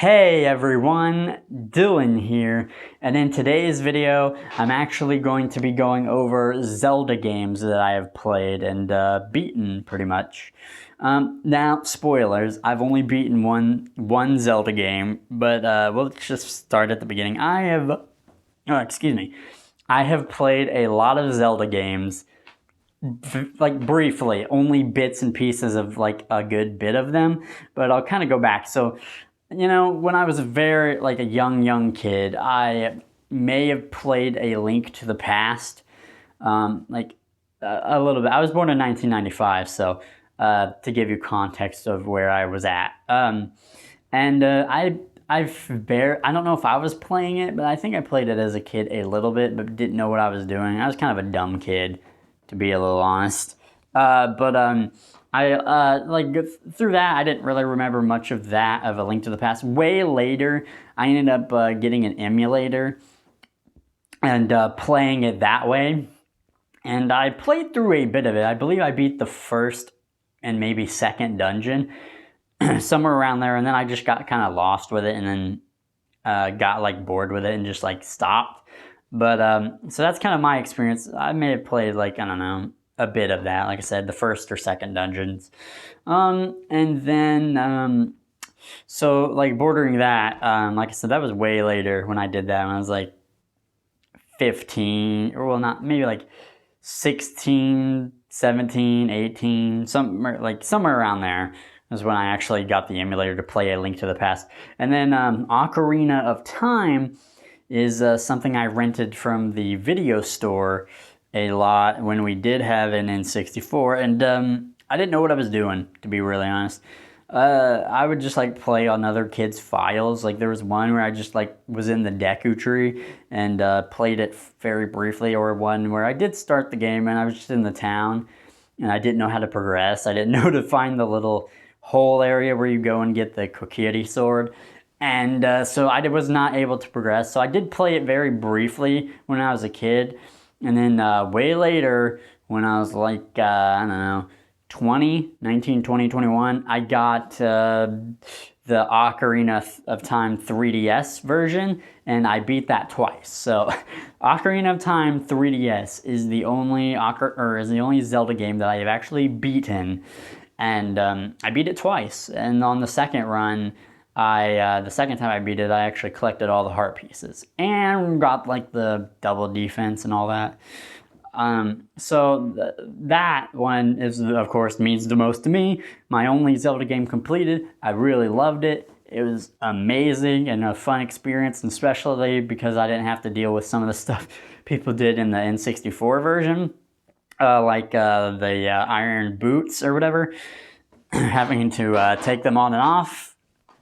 Hey everyone, Dylan here, and in today's video I'm actually going to be going over Zelda games that I have played and beaten pretty much. Now, spoilers, I've only beaten one Zelda game, but we'll just start at the beginning. I have played a lot of Zelda games, like briefly, only bits and pieces of like a good bit of them, but I'll kind of go back. So, when I was a young kid, I may have played A Link to the Past, a little bit. I was born in 1995, so to give you context of where I was at. I don't know if I was playing it, but I think I played it as a kid a little bit, but didn't know what I was doing. I was kind of a dumb kid, to be a little honest. Through that, I didn't really remember much of that, of A Link to the Past. Way later, I ended up getting an emulator and playing it that way. And I played through a bit of it. I believe I beat the first and maybe second dungeon, somewhere around there. And then I just got kind of lost with it and then got bored with it and just stopped. But so that's kind of my experience. I may have played I don't know, a bit of that, like I said, the first or second dungeons. And then, so bordering that, like I said, that was way later when I did that, when I was 15, or well, not, maybe 16, 17, 18, somewhere around there is when I actually got the emulator to play A Link to the Past. And then Ocarina of Time is something I rented from the video store a lot when we did have an N64, and I didn't know what I was doing, to be really honest. I would just play on other kids' files. There was one where I just was in the Deku Tree and played it very briefly, or one where I did start the game and I was just in the town and I didn't know how to progress. I didn't know to find the little hole area where you go and get the Kokiri sword. And so I was not able to progress. So I did play it very briefly when I was a kid. And then way later, when I was I don't know, 19, 20, 21, I got the Ocarina of Time 3DS version, and I beat that twice. So Ocarina of Time 3DS is the only Zelda game that I have actually beaten, and I beat it twice. And on the second run, the second time I beat it, I actually collected all the heart pieces and got the double defense and all that. So that one is, of course, means the most to me. My only Zelda game completed. I really loved it. It was amazing and a fun experience, and especially because I didn't have to deal with some of the stuff people did in the N64 version, the iron boots or whatever, having to take them on and off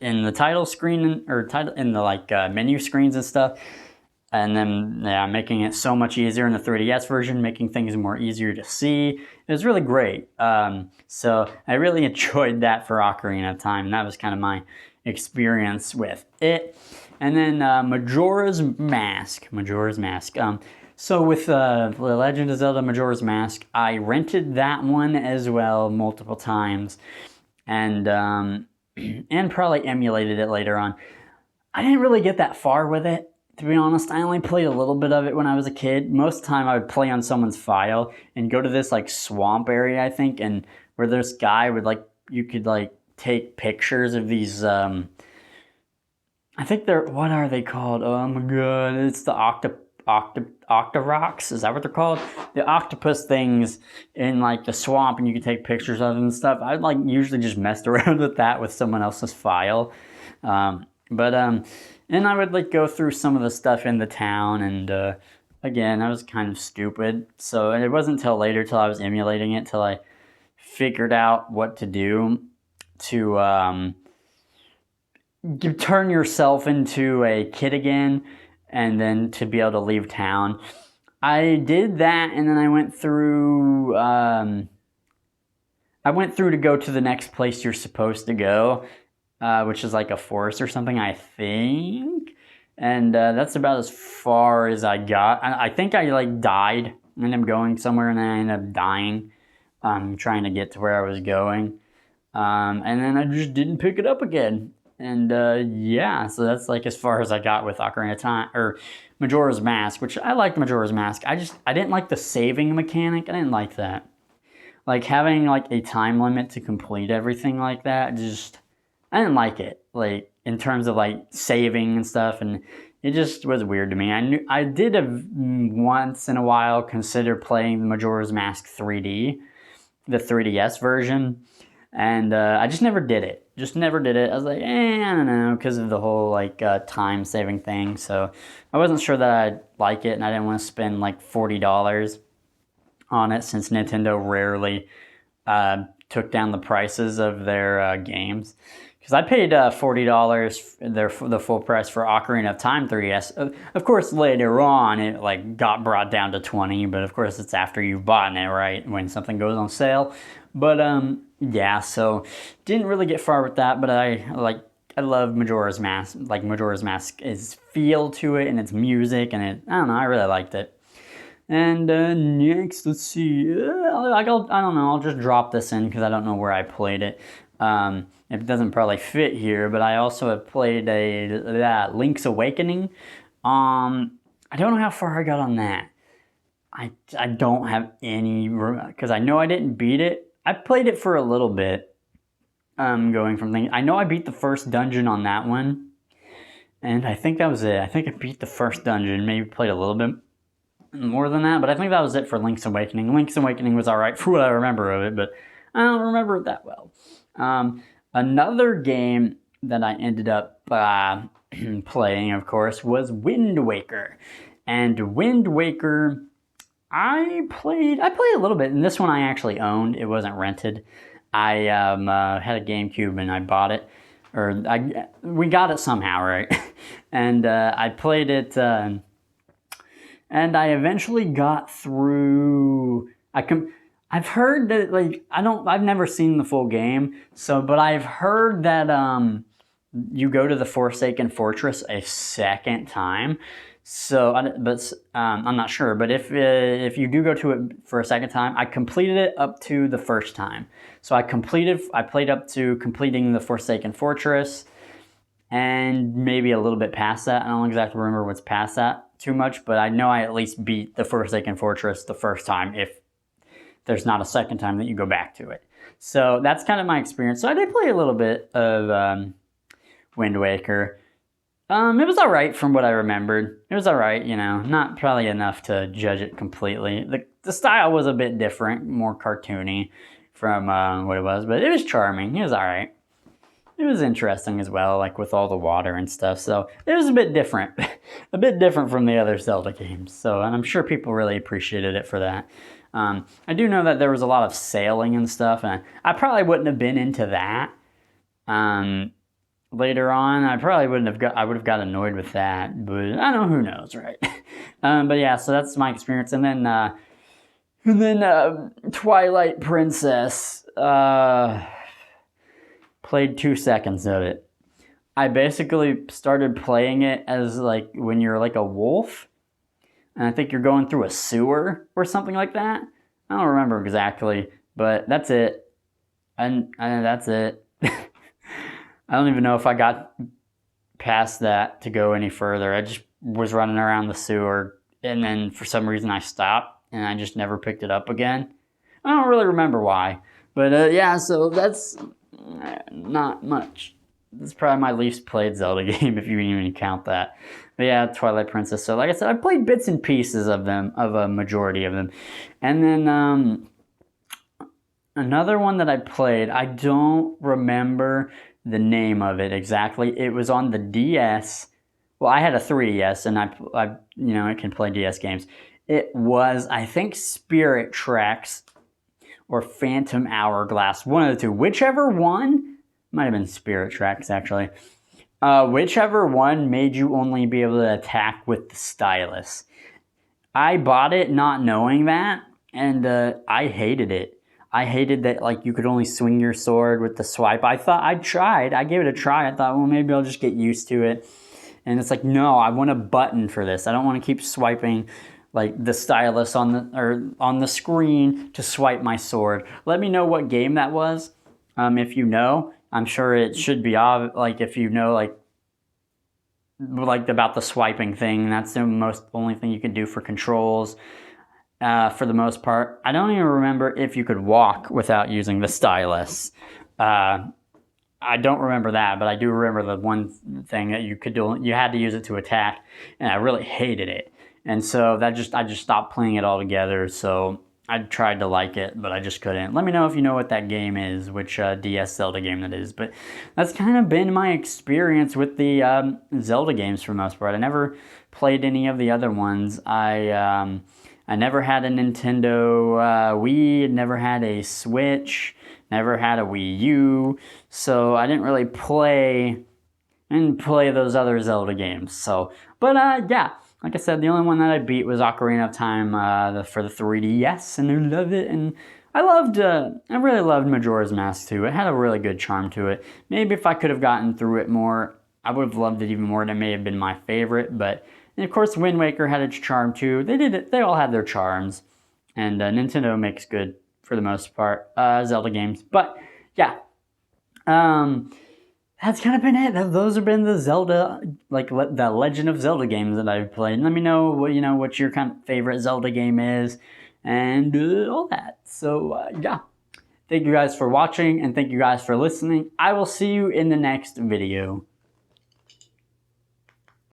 in the title screen, or in the menu screens and stuff, and then making it so much easier in the 3DS version, making things more easier to see. It was really great. So I really enjoyed that for Ocarina of Time, and that was kind of my experience with it. And then Majora's Mask. So with The Legend of Zelda Majora's Mask, I rented that one as well multiple times, and probably emulated it later on. I didn't really get that far with it, to be honest. I only played a little bit of it when I was a kid. Most of the time I would play on someone's file and go to this swamp area, I think, and where this guy would you could take pictures of these I think they're, what are they called? Oh my god, it's the Octoroks, is that what they're called? The octopus things in the swamp, and you can take pictures of them and stuff. I'd usually just messed around with that with someone else's file. And I would go through some of the stuff in the town, and again, I was kind of stupid. So it wasn't until later, till I was emulating it, till I figured out what to do to turn yourself into a kid again, and then to be able to leave town. I did that, and then I went through to go to the next place you're supposed to go, which is a forest or something, I think. And that's about as far as I got. I think I died, and I'm going somewhere, and then I ended up dying, trying to get to where I was going. And then I just didn't pick it up again. And yeah, so that's like as far as I got with Ocarina of Time or Majora's Mask, which I liked Majora's Mask. I didn't like the saving mechanic. I didn't like that. Like having like a time limit to complete everything like that. Just I didn't like it. Like in terms of like saving and stuff, and it just was weird to me. I did once in a while consider playing Majora's Mask 3D, the 3DS version, and I just never did it. Just never did it. I was like, I don't know, because of the whole like time saving thing. So I wasn't sure that I'd like it, and I didn't want to spend like $40 on it since Nintendo rarely took down the prices of their games. Because I paid $40 the full price for Ocarina of Time 3DS. Of course, later on it like got brought down to 20, but of course it's after you've bought it, right? When something goes on sale. But yeah, so didn't really get far with that. But I love Majora's Mask. Like Majora's Mask's feel to it and its music and it. I don't know. I really liked it. And next, let's see. I don't know. I'll just drop this in because I don't know where I played it. It doesn't probably fit here, but I also have played Link's Awakening. I don't know how far I got on that. I don't have any, because I know I didn't beat it. I played it for a little bit. Going from things. I know I beat the first dungeon on that one, and I think that was it. I think I beat the first dungeon. Maybe played a little bit more than that, but I think that was it for Link's Awakening. Link's Awakening was alright for what I remember of it, but I don't remember it that well. Another game that I ended up playing, of course, was Wind Waker. And Wind Waker, I played a little bit, and this one I actually owned. It wasn't rented. I had a GameCube and I bought it, we got it somehow, right? And I played it. And I eventually got through. I've heard that I've never seen the full game. But I've heard that you go to the Forsaken Fortress a second time. I'm not sure. But if you do go to it for a second time, I completed it up to the first time. So I played up to completing the Forsaken Fortress, and maybe a little bit past that. I don't exactly remember what's past that too much, but I know I at least beat the Forsaken Fortress the first time if there's not a second time that you go back to it. So that's kind of my experience. So I did play a little bit of Wind Waker. It was alright from what I remembered. It was alright, not probably enough to judge it completely. The style was a bit different, more cartoony from what it was, but it was charming. It was alright. It was interesting as well, like with all the water and stuff. So it was a bit different, from the other Zelda games. So, and I'm sure people really appreciated it for that. I do know that there was a lot of sailing and stuff, and I probably wouldn't have been into that. Later on, I would have got annoyed with that, but I don't know, who knows, right? But yeah, so that's my experience, and then Twilight Princess. Played 2 seconds of it. I basically started playing it as like when you're like a wolf, and I think you're going through a sewer or something like that. I don't remember exactly, but that's it. And that's it. I don't even know if I got past that to go any further. I just was running around the sewer, and then for some reason I stopped, and I just never picked it up again. I don't really remember why, but yeah, so that's not much. This is probably my least played Zelda game, if you even count that. But yeah, Twilight Princess. So like I said, I played bits and pieces of them, of a majority of them. And then another one that I played, I don't remember the name of it exactly. It was on the DS. Well, I had a 3DS, and I can play DS games. It was, I think, Spirit Tracks or Phantom Hourglass, one of the two. Whichever one, might have been Spirit Tracks actually. Whichever one made you only be able to attack with the stylus. I bought it not knowing that, and I hated it. I hated that you could only swing your sword with the swipe. I gave it a try. I thought, well, maybe I'll just get used to it. And it's like, no, I want a button for this. I don't want to keep swiping the stylus on the screen to swipe my sword. Let me know what game that was, if you know, I'm sure it should be like if you know like about the swiping thing. That's the only thing you can do for controls. For the most part, I don't even remember if you could walk without using the stylus. I don't remember that, but I do remember the one thing that you could do. You had to use it to attack, and I really hated it. And so I just stopped playing it altogether. So I tried to like it, but I just couldn't. Let me know if you know what that game is, which DS Zelda game that is. But that's kind of been my experience with the Zelda games for the most part. I never played any of the other ones. I never had a Nintendo Wii, never had a Switch, never had a Wii U, so I didn't really play those other Zelda games. So, but yeah, like I said, the only one that I beat was Ocarina of Time for the 3DS, and I love it. And I really loved Majora's Mask too. It had a really good charm to it. Maybe if I could have gotten through it more, I would have loved it even more. That may have been my favorite, but. And of course, Wind Waker had its charm too. They all had their charms, and Nintendo makes good for the most part Zelda games. But yeah, that's kind of been it. Those have been the Zelda, the Legend of Zelda games that I've played. Let me know what your kind of favorite Zelda game is, and all that. So yeah, thank you guys for watching, and thank you guys for listening. I will see you in the next video.